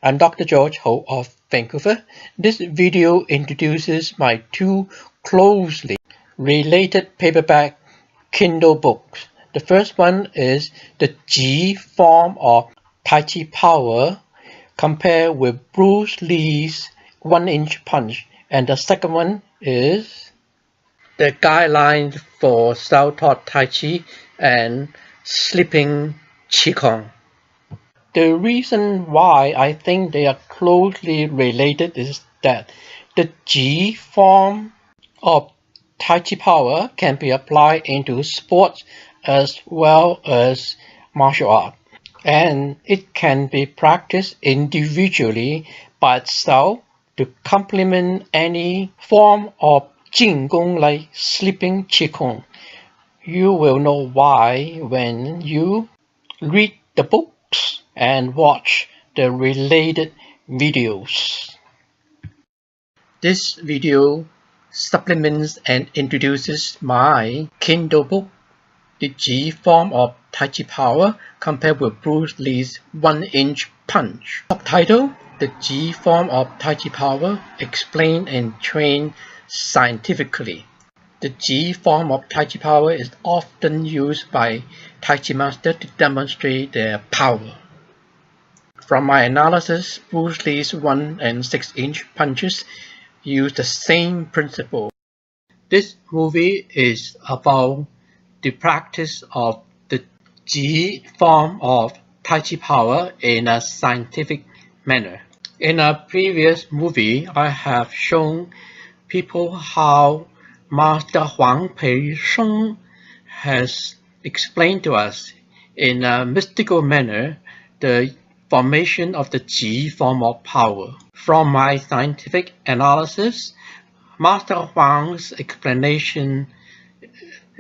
I'm Dr. George Ho of Vancouver. This video introduces my two closely related paperback Kindle books. The first one is the Qi form of Tai Chi power compared with Bruce Lee's 1-inch punch, and the second one is the guidelines for self-taught Tai Chi and sleeping qigong. The reason why I think they are closely related is that the Qi form of Tai Chi power can be applied into sports as well as martial art, and it can be practiced individually by itself to complement any form of qigong like sleeping qigong. You will know why when you read the books and watch the related videos. This video supplements and introduces my Kindle book, The Qi Form of Tai Chi Power compared with Bruce Lee's 1-inch punch. Subtitle: The Qi Form of Tai Chi Power Explained and Trained Scientifically. The Qi form of Tai Chi power is often used by Tai Chi masters to demonstrate their power. From my analysis, Bruce Lee's 1 and 6-inch punches use the same principle. This movie is about the practice of the Qi form of Tai Chi power in a scientific manner. In a previous movie, I have shown people how Master Huang Pei-sheng has explained to us in a mystical manner the formation of the Qi form of power. From my scientific analysis, Master Huang's explanation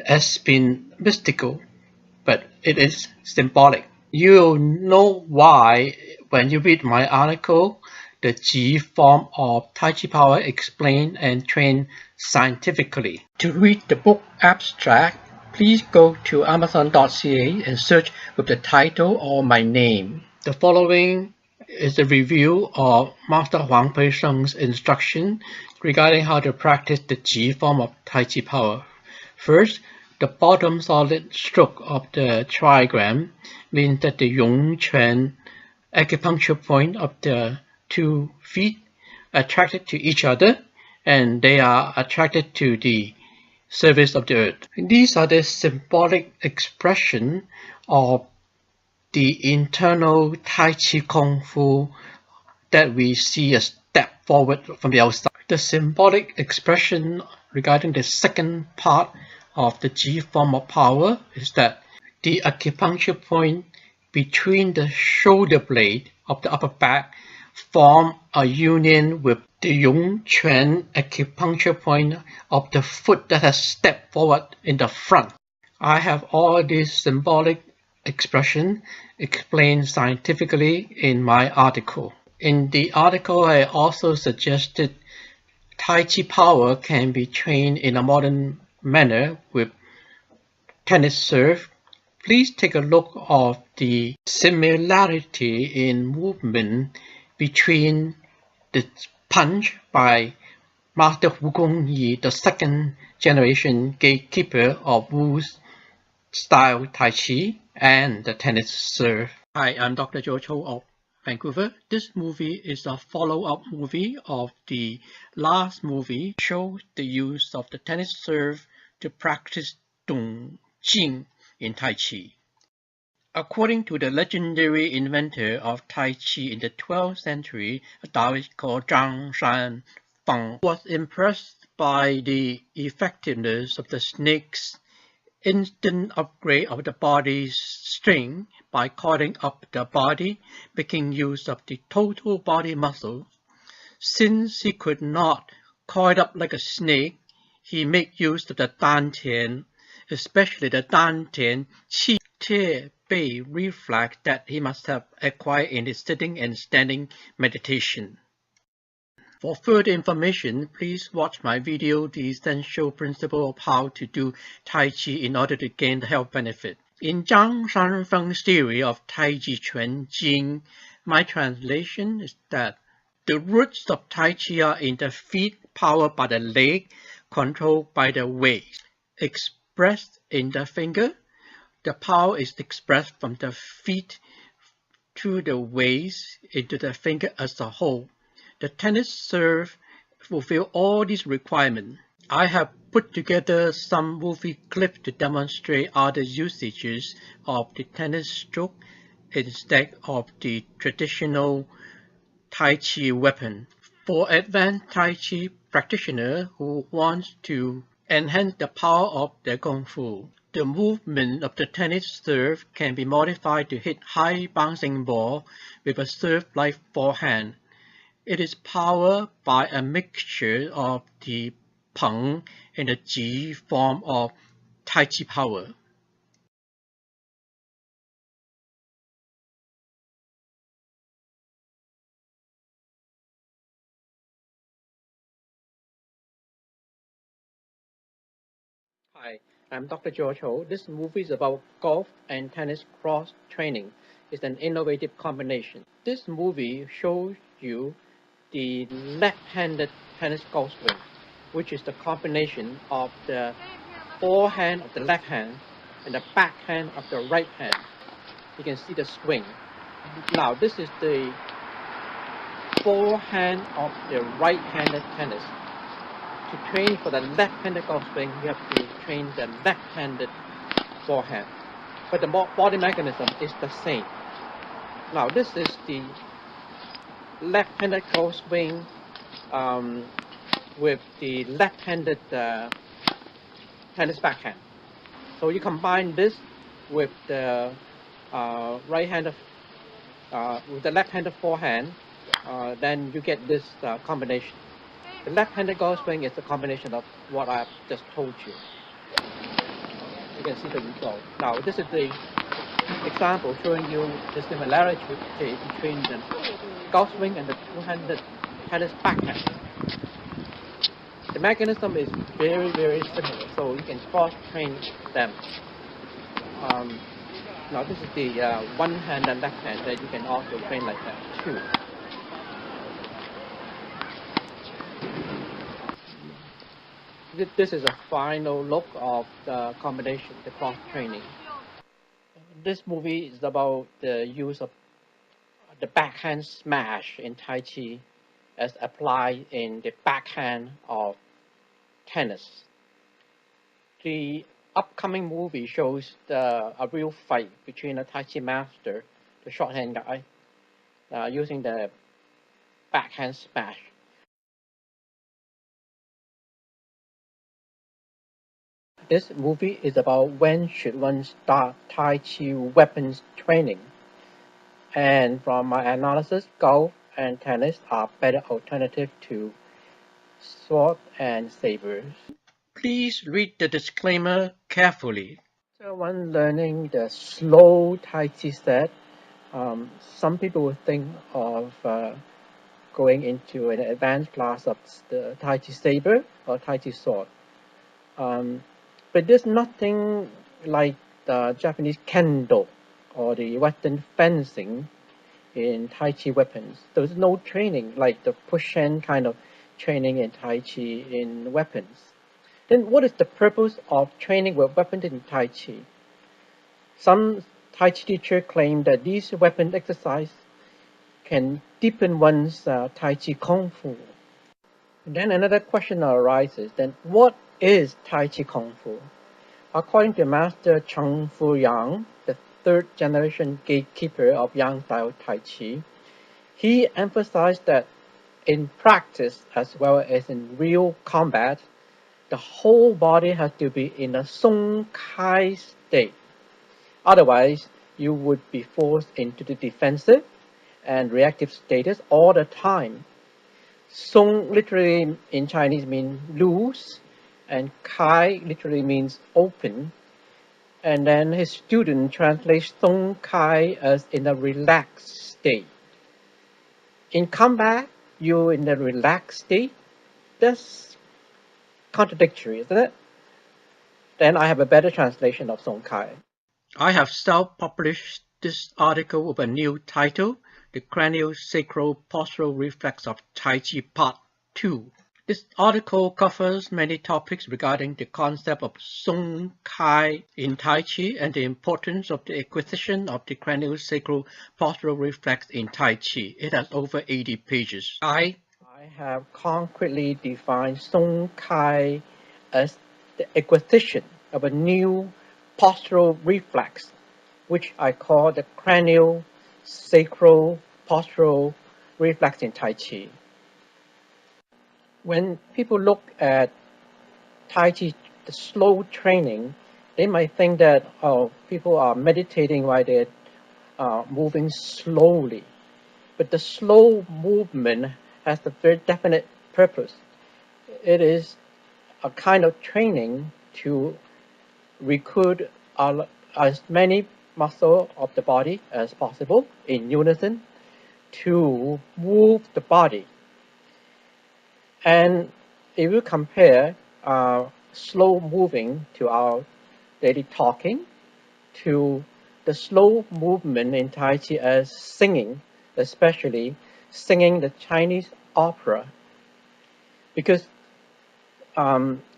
has been mystical, but it is symbolic. You'll know why when you read my article, The Qi Form of Tai Chi Power Explained and Trained Scientifically. To read the book abstract, please go to amazon.ca and search with the title or my name. The following is a review of Master Huang Pei-sheng's instruction regarding how to practice the Qi form of Tai Chi power. First, the bottom solid stroke of the trigram means that the Yongquan acupuncture point of the 2 feet attracted to each other, and they are attracted to the surface of the earth. These are the symbolic expression of the internal Tai Chi Kung Fu that we see a step forward from the outside. The symbolic expression regarding the second part of the Qi form of power is that the acupuncture point between the shoulder blade of the upper back form a union with the Yongquan acupuncture point of the foot that has stepped forward in the front. I have all these symbolic expressions explained scientifically in my article. In the article, I also suggested Tai Chi power can be trained in a modern manner with tennis serve. Please take a look of the similarity in movement between the punch by Master Wu Gongyi, the second generation gatekeeper of Wu's style Tai Chi, and the tennis serve. Hi, I'm Dr. George Ho of Vancouver. This movie is a follow-up movie of the last movie, shows the use of the tennis serve to practice Dong Gong in Tai Chi. According to the legendary inventor of Tai Chi in the 12th century, a Taoist called Zhang Shan Feng was impressed by the effectiveness of the snake's instant upgrade of the body's strength by coiling up the body, making use of the total body muscle. Since he could not coil up like a snake, he made use of the dantian, especially the dantian qi tie bei reflex that he must have acquired in his sitting and standing meditation. For further information, please watch my video, The Essential Principle of How to Do Tai Chi in order to gain the health benefit. In Zhang Shanfeng's theory of Tai Chi Quan Jing, My translation is that the roots of Tai Chi are in the feet, powered by the leg, controlled by the waist. Expressed in the finger, the power is expressed from the feet through the waist into the finger as a whole. The tennis serve fulfill all these requirements. I have put together some movie clips to demonstrate other usages of the tennis stroke instead of the traditional Tai Chi weapon. For advanced Tai Chi practitioner who wants to enhance the power of their Kung Fu, the movement of the tennis serve can be modified to hit high bouncing ball with a serve-like forehand. It is powered by a mixture of the Peng and the Ji form of Tai Chi power. Hi, I'm Dr. George Ho. This movie is about golf and tennis cross training. It's an innovative combination. This movie shows you the left-handed tennis golf swing, which is the combination of the forehand of the left hand and the backhand of the right hand. You can see the swing. Now this is the forehand of the right-handed tennis. To train for the left-handed golf swing, you have to train the left-handed forehand. But the body mechanism is the same. Now this is the left-handed golf swing with the left-handed tennis backhand. So you combine this with the right-handed, with the left-handed forehand, then you get this combination. The left-handed golf swing is a combination of what I've just told you. You can see the result. Now this is the example showing you the similarity between the golf swing and the two-handed tennis backhand. The mechanism is very, very similar, so you can cross-train them. Now this is the one-hand and left-hand that you can also train like that too. This is a final look of the combination, the cross-training. This movie is about the use of the backhand smash in Tai Chi as applied in the backhand of tennis. The upcoming movie shows a real fight between a Tai Chi master, the shorthand guy, using the backhand smash. This movie is about when should one start Tai Chi weapons training. And from my analysis, golf and tennis are better alternatives to sword and sabers. Please read the disclaimer carefully. So when learning the slow Tai Chi set, some people would think of going into an advanced class of the Tai Chi saber or Tai Chi sword. But there's nothing like the Japanese kendo or the Western fencing in Tai Chi weapons. There's no training like the push-hand kind of training in Tai Chi in weapons. Then what is the purpose of training with weapons in Tai Chi? Some Tai Chi teachers claim that these weapon exercises can deepen one's Tai Chi Kung Fu. Then another question arises, then what is Tai Chi Kung Fu? According to Master Chung Fu Yang, the third generation gatekeeper of Yang style Tai Chi, he emphasized that in practice as well as in real combat, the whole body has to be in a Song Kai state. Otherwise, you would be forced into the defensive and reactive status all the time. Song literally in Chinese means loose, and Kai literally means open. And then his student translates Song Kai as in a relaxed state. In combat, you're in a relaxed state. That's contradictory, isn't it? Then I have a better translation of Song Kai. I have self-published this article with a new title, the craniosacral postural reflex of Tai Chi Part 2. This article covers many topics regarding the concept of Song Kai in Tai Chi and the importance of the acquisition of the craniosacral postural reflex in Tai Chi. It has over 80 pages. I have concretely defined Song Kai as the acquisition of a new postural reflex, which I call the craniosacral postural reflex in Tai Chi. When people look at Tai Chi, the slow training, they might think that people are meditating while they're moving slowly. But the slow movement has a very definite purpose. It is a kind of training to recruit as many muscles of the body as possible in unison to move the body. And if you compare slow moving to our daily talking to the slow movement in Tai Chi as singing, especially singing the Chinese opera, because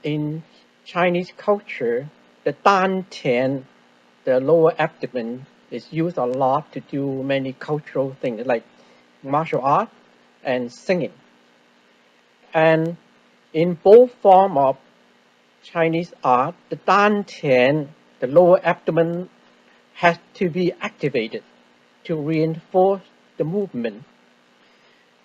in Chinese culture, the Dan Tian, the lower abdomen, is used a lot to do many cultural things like martial art and singing. And in both forms of Chinese art, the Dan Tian, the lower abdomen, has to be activated to reinforce the movement.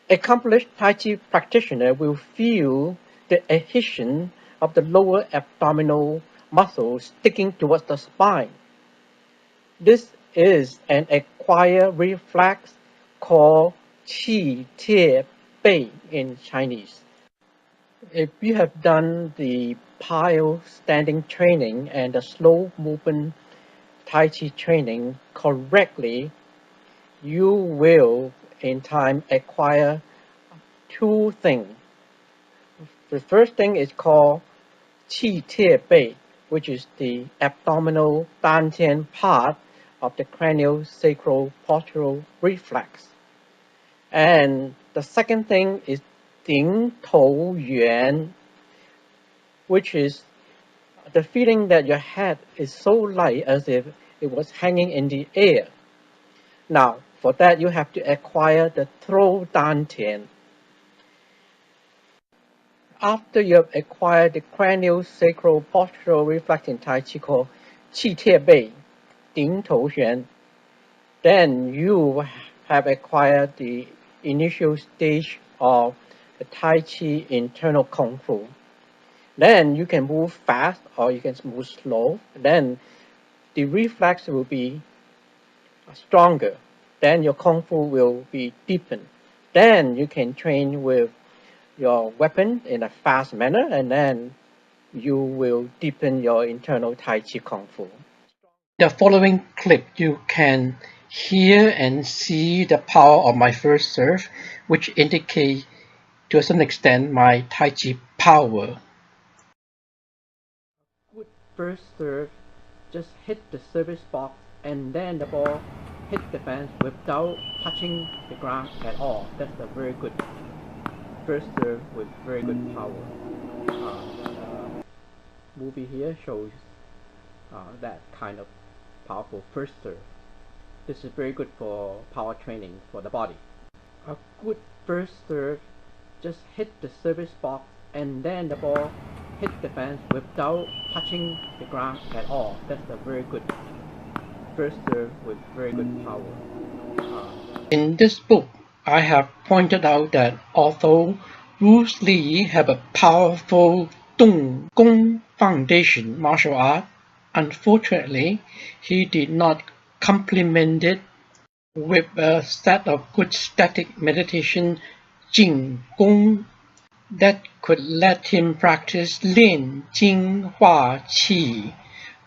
Accomplished Tai Chi practitioner will feel the adhesion of the lower abdominal muscles sticking towards the spine. This is an acquired reflex called qigong in Chinese. If you have done the pile standing training and the slow movement Tai Chi training correctly, you will in time acquire two things. The first thing is called qigong, which is the abdominal dantian part of the craniosacral postural reflex. And the second thing is Ding Tou Yuan, which is the feeling that your head is so light as if it was hanging in the air. Now, for that you have to acquire the throat dantian. After you have acquired the craniosacral postural reflex in Tai Chi called qigong, Ding Tou Yuan, then you have acquired the initial stage of the Tai Chi internal Kung Fu. Then you can move fast or you can move slow. Then the reflex will be stronger. Then your Kung Fu will be deepened. Then you can train with your weapon in a fast manner, and then you will deepen your internal Tai Chi Kung Fu. The following clip you can hear and see the power of my first serve, which indicate to a certain extent my Tai Chi power. Good first serve, just hit the service box and then the ball hit the fence without touching the ground at all. That's a very good first serve with very good power. Movie here shows that kind of powerful first serve. This is very good for power training for the body. A good first serve, just hit the service box and then the ball hit the fence without touching the ground at all. That's a very good first serve with very good power. In this book, I have pointed out that although Bruce Lee had a powerful Dong Gong foundation martial art, unfortunately, he did not complement it with a set of good static meditation qigong that could let him practice Lian Jing Qi,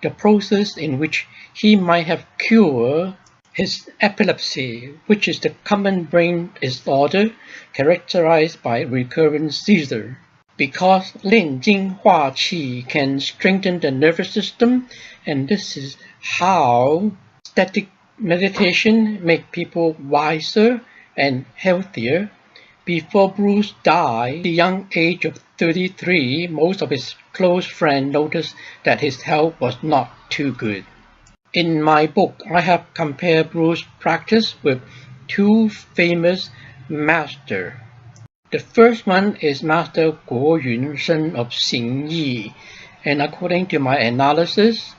the process in which he might have cured his epilepsy, which is the common brain disorder characterized by recurrent seizure. Because Lian Jing Qi can strengthen the nervous system, and this is how static meditation make people wiser and healthier. Before Bruce died at the young age of 33, most of his close friends noticed that his health was not too good. In my book, I have compared Bruce's practice with two famous masters. The first one is Master Guo Yun, son of Xing Yi, and according to my analysis,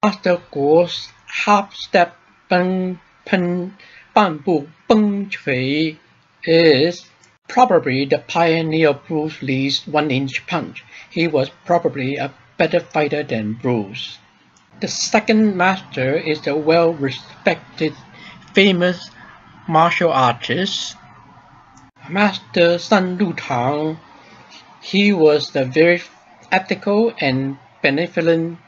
Master Guo's half-step Peng Banbu Peng Chui is probably the pioneer of Bruce Lee's one-inch punch. He was probably a better fighter than Bruce. The second master is the well-respected, famous martial artist, Master Sun Lutang. He was a very ethical and benevolent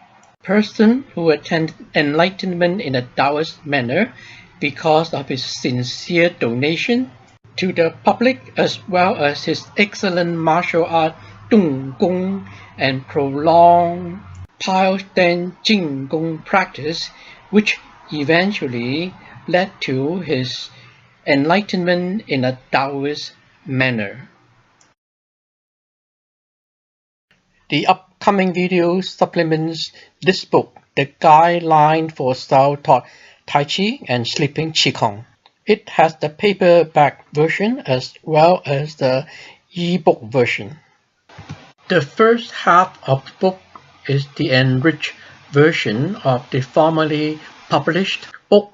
person who attained enlightenment in a Taoist manner because of his sincere donation to the public, as well as his excellent martial art Dong Gong and prolonged pile stand qigong practice, which eventually led to his enlightenment in a Taoist manner. The upcoming video supplements this book, The Guideline for Self-Taught Tai Chi and Sleeping Qigong. It has the paperback version as well as the e-book version. The first half of the book is the enriched version of the formerly published book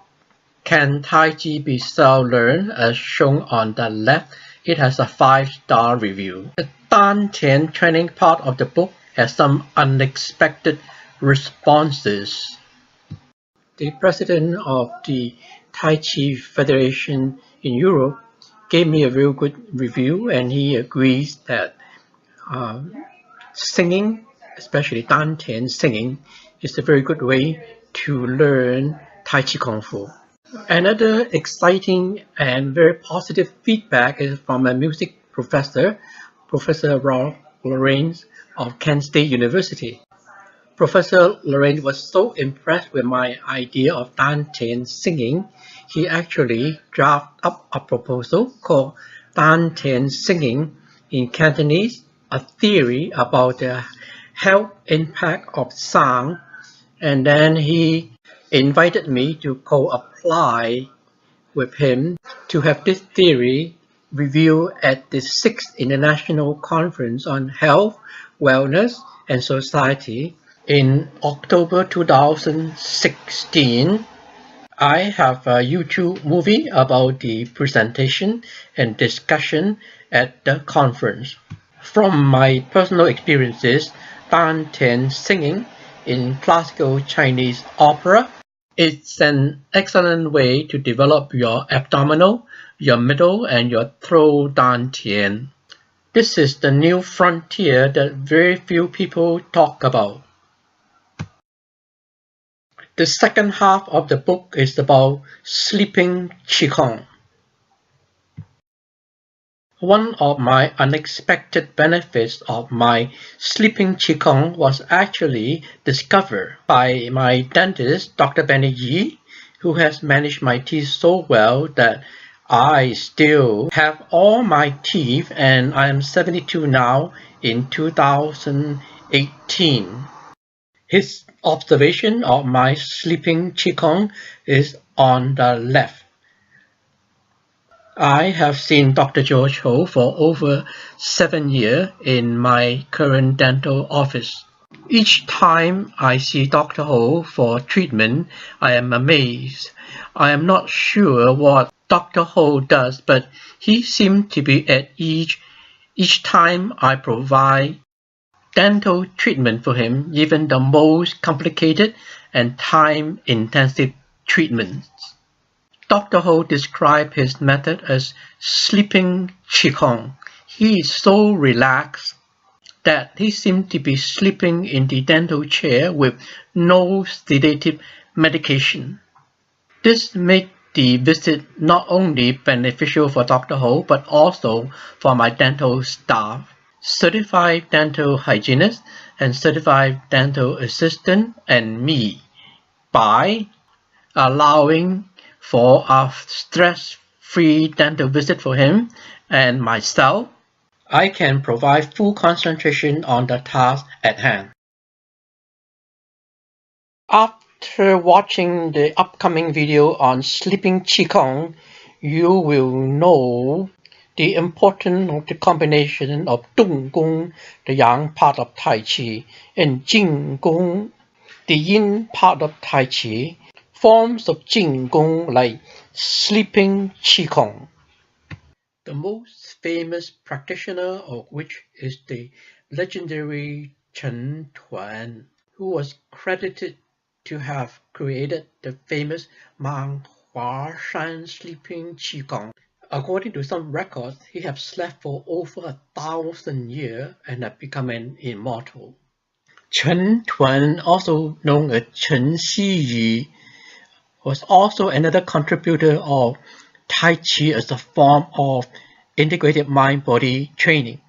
Can Tai Chi Be Self-Learned, as shown on the left. It has a 5-star review. The Dan Tian training part of the book has some unexpected responses. The president of the Tai Chi Federation in Europe gave me a real good review, and he agrees that singing, especially Dan Tian singing, is a very good way to learn Tai Chi Kung Fu. Another exciting and very positive feedback is from a music professor, Professor Ralph Lorenz of Kent State University. Professor Lorenz was so impressed with my idea of Dan Tian singing, he actually drafted up a proposal called Dan Tian Singing in Cantonese, a theory about the health impact of sound, and then he invited me to co-apply with him to have this theory reviewed at the 6th International Conference on Health, Wellness and Society in October 2016. I have a YouTube movie about the presentation and discussion at the conference. From my personal experiences, Dan Tian singing in classical Chinese opera, it's an excellent way to develop your abdominal, your middle, and your throat Dan Tian. This is the new frontier that very few people talk about. The second half of the book is about sleeping Qigong. One of my unexpected benefits of my sleeping Qigong was actually discovered by my dentist, Dr. Benny Yi, who has managed my teeth so well that I still have all my teeth, and I am 72 now in 2018. His observation of my sleeping Qigong is on the left. I have seen Dr. George Ho for over 7 years in my current dental office. Each time I see Dr. Ho for treatment, I am amazed. I am not sure what Dr. Ho does, but he seems to be at ease each time I provide dental treatment for him, even the most complicated and time-intensive treatments. Dr. Ho described his method as sleeping Qigong. He is so relaxed that he seemed to be sleeping in the dental chair with no sedative medication. This made the visit not only beneficial for Dr. Ho, but also for my dental staff, certified dental hygienist and certified dental assistant, and me, by allowing for a stress free dental visit for him and myself, I can provide full concentration on the task at hand. After watching the upcoming video on sleeping qigong, you will know the importance of the combination of Dong Gong, the yang part of Tai Chi, and Jing Gong, the yin part of Tai Chi, forms of Jing Gong like sleeping qigong. The most famous practitioner of which is the legendary Chen Tuan, who was credited to have created the famous Mang Hua Shan sleeping qigong. According to some records, he had slept for over 1,000 years and had become an immortal. Chen Tuan, also known as Chen Xiyi, was also another contributor of Tai Chi as a form of integrated mind-body training.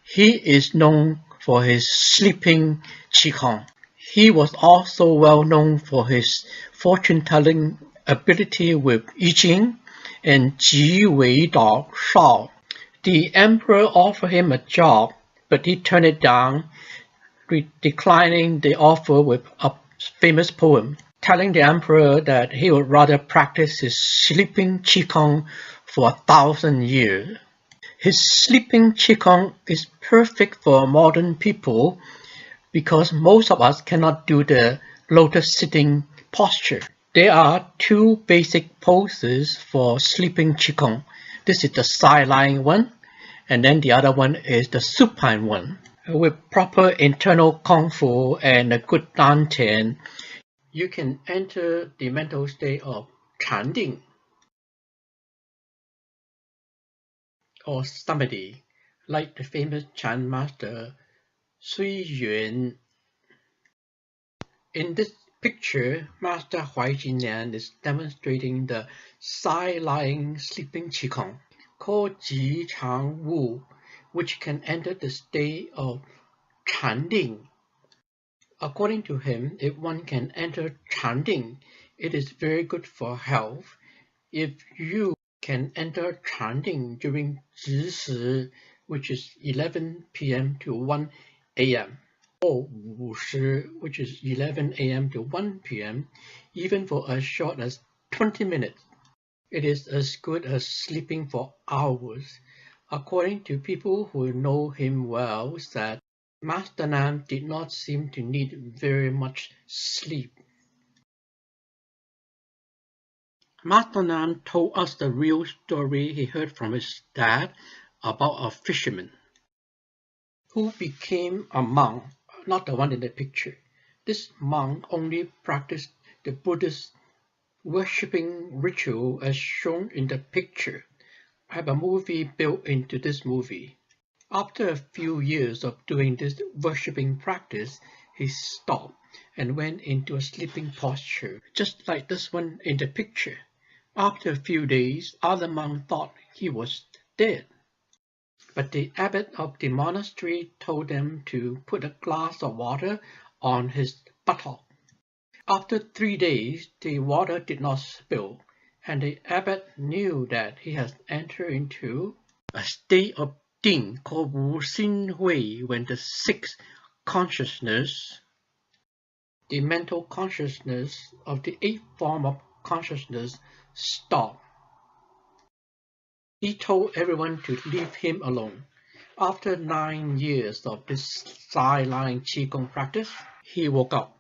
He is known for his sleeping qigong. He was also well known for his fortune-telling ability with Yi Jing and Ji Wei Dao Shao. The emperor offered him a job, but he turned it down, declining the offer with a famous poem, telling the emperor that he would rather practice his sleeping qigong for 1,000 years. His sleeping qigong is perfect for modern people because most of us cannot do the lotus sitting posture. There are two basic poses for sleeping qigong. This is the side-lying one, and then the other one is the supine one. With proper internal kung fu and a good dantian, you can enter the mental state of Chanding or samadhi, like the famous Chan master Sui Yuan. In this picture, Master Huai-jin Nan is demonstrating the side-lying sleeping qigong called Ji Chang Wu, which can enter the state of Chanding. According to him, if one can enter Chanding, it is very good for health. If you can enter Chanding during Zhi Si, which is 11 p.m. to 1 a.m., or Wu Shi, which is 11 a.m. to 1 p.m., even for as short as 20 minutes, it is as good as sleeping for hours. According to people who know him well, said Master Nan did not seem to need very much sleep. Master Nan told us the real story he heard from his dad about a fisherman who became a monk, not the one in the picture. This monk only practiced the Buddhist worshipping ritual as shown in the picture. I have a movie built into this movie. After a few years of doing this worshipping practice, he stopped and went into a sleeping posture, just like this one in the picture. After a few days, other monks thought he was dead. But the abbot of the monastery told them to put a glass of water on his buttock. After 3 days, the water did not spill, and the abbot knew that he had entered into a state of Ding called Wu Xin Hui, when the sixth consciousness, the mental consciousness of the eighth form of consciousness, stopped. He told everyone to leave him alone. After 9 years of this side-lying qigong practice, he woke up.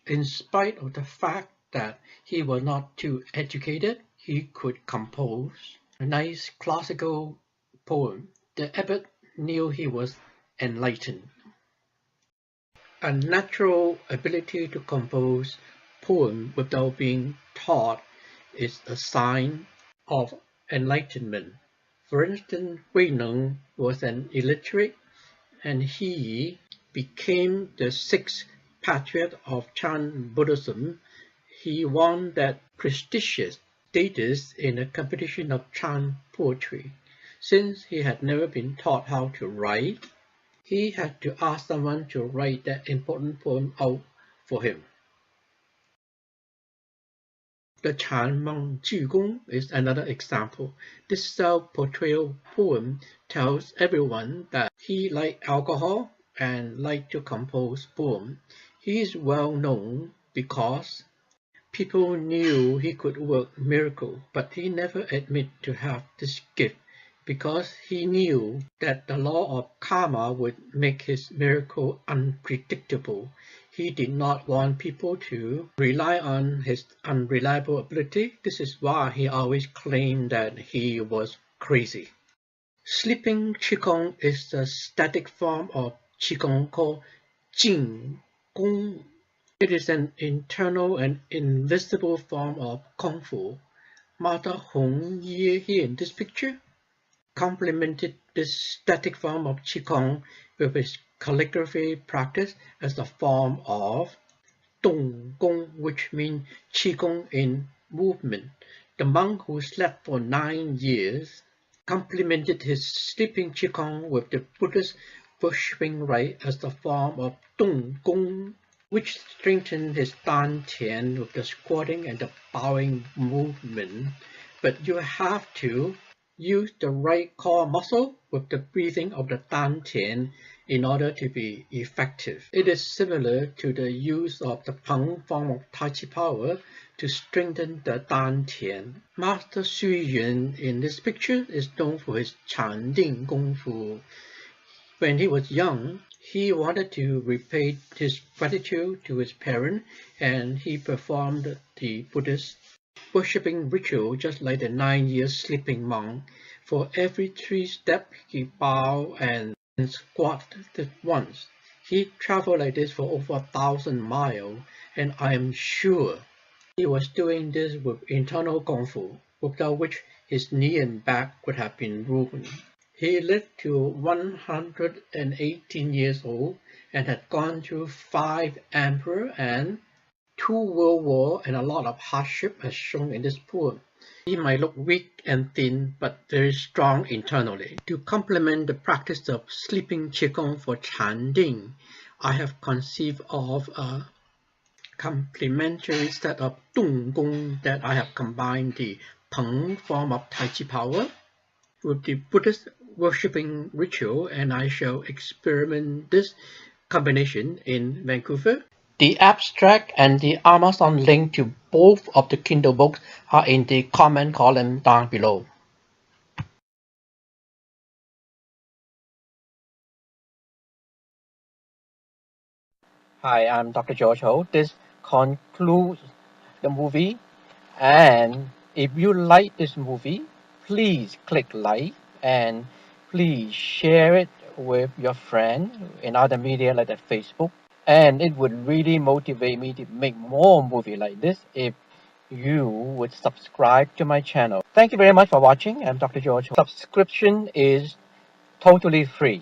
In spite of the fact that he was not too educated, he could compose a nice classical poem. The abbot knew he was enlightened. A natural ability to compose poems without being taught is a sign of enlightenment. For instance, Wei Neng was an illiterate, and he became the sixth patriarch of Chan Buddhism. He won that prestigious status in a competition of Chan poetry. Since he had never been taught how to write, he had to ask someone to write that important poem out for him. The Chan Meng qigong is another example. This self-portrayal poem tells everyone that he liked alcohol and liked to compose poems. He is well known because people knew he could work miracles, but he never admitted to have this gift because he knew that the law of karma would make his miracle unpredictable. He did not want people to rely on his unreliable ability. This is why he always claimed that he was crazy. Sleeping qigong is the static form of qigong called Jing Gong. It is an internal and invisible form of Kung Fu. Master Hong Yi here in this picture complemented this static form of qigong with his calligraphy practice as a form of Dong Gong, which means qigong in movement. The monk who slept for 9 years complemented his sleeping qigong with the Buddhist worshipping rite as the form of Dong Gong, which strengthened his dantian with the squatting and the bowing movement. But you have to use the right core muscle with the breathing of the dantian in order to be effective. It is similar to the use of the Peng form of Tai Chi power to strengthen the dantian. Master Huai-jin in this picture is known for his Chan Ding Kung Fu. When he was young, he wanted to repay his gratitude to his parents, and he performed the Buddhist worshipping ritual just like the 9-year sleeping monk. For every 3 steps, he bowed and squatted once. He traveled like this for over 1,000 miles, and I am sure he was doing this with internal Kung Fu, without which his knee and back would have been ruined. He lived to 118 years old and had gone through 5 emperors and 2 world wars and a lot of hardship as shown in this poem. He might look weak and thin, but very strong internally. To complement the practice of sleeping qigong for Chan Ding, I have conceived of a complementary set of Dong Gong that I have combined the Peng form of Tai Chi power with the Buddhist worshipping ritual, and I shall experiment this combination in Vancouver. The abstract and the Amazon link to both of the Kindle books are in the comment column down below. Hi, I'm Dr. George Ho. This concludes the movie, and if you like this movie, please click like and please share it with your friend in other media like that Facebook. And it would really motivate me to make more movies like this if you would subscribe to my channel. Thank you very much for watching. I'm Dr. George. Subscription is totally free.